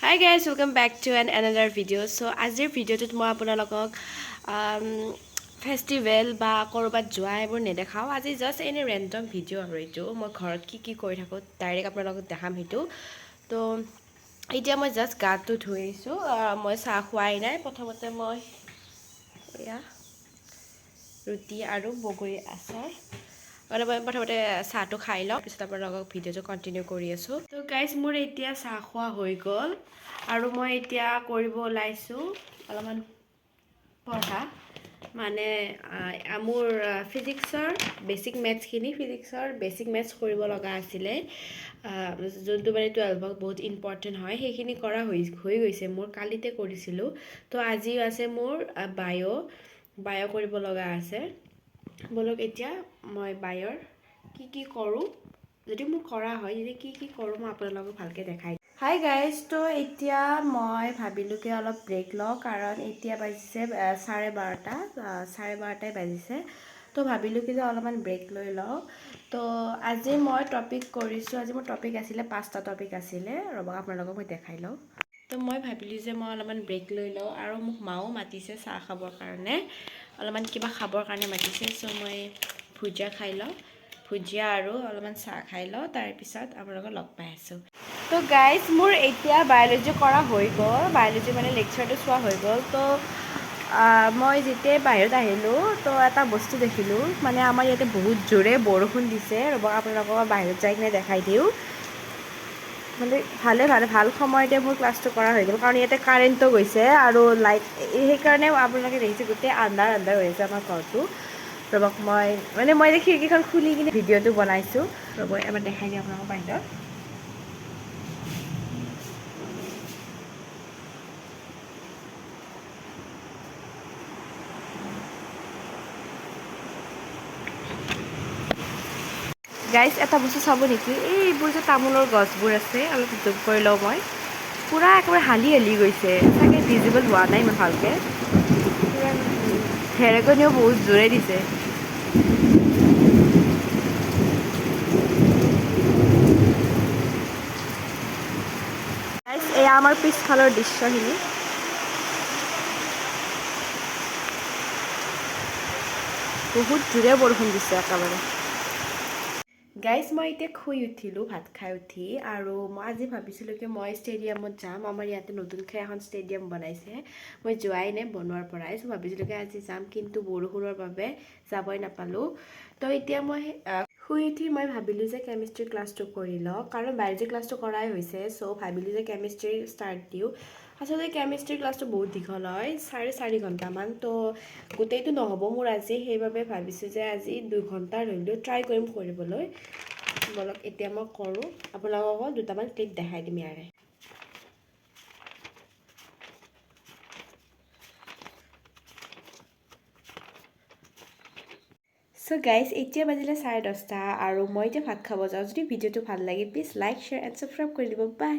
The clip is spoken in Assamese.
Hi guys, welcome back to another video. So আজিৰ ভিডিঅ'টোত মই আপোনালোকক ফেষ্টিভেল বা কৰবাত যোৱা এইবোৰ নেদেখাও। আজি জাস্ট এনে ৰেণ্ডম ভিডিঅ' আৰু এইটো মই ঘৰত কি কৰি থাকো ডাইৰেক্ট আপোনালোকক দেখাম সেইটো। তো এতিয়া মই জাস্ট গাটো ধুই আহিছো। মই চাহ খোৱাই নাই। প্ৰথমতে মই এয়া ৰুটি আৰু বগৰী আচাৰ মানে মই প্ৰথমতে চাহটো খাই লওঁ, পিছত আপোনালোকক ভিডিঅ'টো কণ্টিনিউ কৰি আছোঁ। তো গাইজ মোৰ এতিয়া চাহ খোৱা হৈ গ'ল আৰু মই এতিয়া কৰিব ওলাইছোঁ অলপমান পঢ়া, মানে মোৰ ফিজিক্সৰ বেছিক মেথছ কৰিব লগা আছিলে, যোনটো মানে 12ক বহুত ইম্পৰ্টেণ্ট হয়। সেইখিনি কৰা হৈ গৈছে মোৰ, কালিতে কৰিছিলোঁ। তো আজিও আছে মোৰ বায়' কৰিব লগা আছে। বলক এতিয়া মই বায়'ৰ কি কৰোঁ, যদি মোৰ কৰা হয় যদি কি কৰোঁ মই আপোনালোকক ভালকৈ দেখাই দিম। হাই গাইজ, তো এতিয়া মই ভাবিলোঁ কি অলপ ব্ৰেক লওঁ, কাৰণ এতিয়া বাজিছে 12:30 বাজিছে। তো ভাবিলোঁ কি যে অলপমান ব্ৰেক লৈ লওঁ। তো আজি মই টপিক কৰিছোঁ, আজি মোৰ টপিক আছিলে 5টা টপিক আছিলে, ৰ'ব আপোনালোকক মই দেখাই লওঁ। তো মই ভাবিলোঁ যে মই অলপমান ব্ৰেক লৈ লওঁ, আৰু মোক মাও মাতিছে চাহ খাবৰ কাৰণে, অলপমান কিবা খাবৰ কাৰণে মাতিছে। চ' মই ভুজিয়া খাই লওঁ, ভুজিয়া আৰু অলপমান চাহ খাই লওঁ, তাৰপিছত আপোনালোকক লগ পাই আছোঁ। তো গাইজ মোৰ এতিয়া বায়'লজি কৰা হৈ গ'ল, বায়'লজি মানে লেকচাৰটো চোৱা হৈ গ'ল। তো মই যেতিয়াই বাহিৰত আহিলোঁ তো এটা বস্তু দেখিলোঁ, মানে আমাৰ ইয়াতে বহুত জোৰে বৰষুণ দিছে। ৰ'ব আপোনালোকক বাহিৰত যাই কিনে দেখাই দিওঁ। মানে ভাল সময়তে মোৰ ক্লাছটো কৰা হৈ গ'ল, কাৰণ ইয়াতে কাৰেণ্টটো গৈছে আৰু লাইট, সেইকাৰণে আপোনালোকে দেখিছে গোটেই আন্ধাৰ হৈ আছে আমাৰ ঘৰটো। ৰ'বক মই যে খিৰিকীখন খুলি কিনে ভিডিঅ'টো বনাইছোঁ, ৰ'ব এবাৰ দেখাই দিওঁ আপোনালোকক বাহিৰত। গাইজ এটা বস্তু চাব নেকি, এইবোৰ যে তামোলৰ গছবোৰ আছে, অলপ জুম কৰি লওঁ মই, পূৰা একেবাৰে হালি গৈছে, চাগে ভিজিবল হোৱা নাই ইমান ভালকৈ। ঢেৰেকনিও বহুত জোৰে দিছে। গাইজ এয়া আমাৰ পিছফালৰ দৃশ্যখিনি। বহুত জোৰে বৰষুণ দিছে একেবাৰে। গাইজ মই এতিয়া শুই উঠিলোঁ, ভাত খাই উঠি, আৰু মই আজি ভাবিছিলোঁ কি মই ষ্টেডিয়ামত যাম। আমাৰ ইয়াতে নতুনকৈ এখন ষ্টেডিয়াম বনাইছে, মই যোৱাই নাই বনোৱাৰ পৰাই। চ' ভাবিছিলোঁ কি আজি যাম, কিন্তু বৰষুণৰ বাবে যাবই নাপালোঁ। তো এতিয়া মই শুই উঠি মই ভাবিলোঁ যে কেমিষ্ট্ৰি ক্লাছটো কৰি লওঁ, কাৰণ বায়'লজি ক্লাছটো কৰাই হৈছে। চ' ভাবিলোঁ যে কেমিষ্ট্ৰি ষ্টাৰ্ট দিওঁ। আচলতে কেমিষ্ট্ৰি ক্লাছটো বহুত দীঘল হয়, 4.5 ঘণ্টামান। তো গোটেইটো নহ'ব মোৰ আজি, সেইবাবে ভাবিছোঁ যে আজি 2 ঘণ্টা ধৰিলেও ট্ৰাই কৰিম কৰিবলৈ। বলক এতিয়া মই কৰোঁ, আপোনালোকক দুটামান ক্লিপ দেখাই দিম ইয়াৰে। চ' গাইজ এতিয়া বাজিলে 10:30 আৰু মই এতিয়া ভাত খাব যাওঁ। যদি ভিডিঅ'টো ভাল লাগে please like, share and subscribe কৰি দিব। বাই।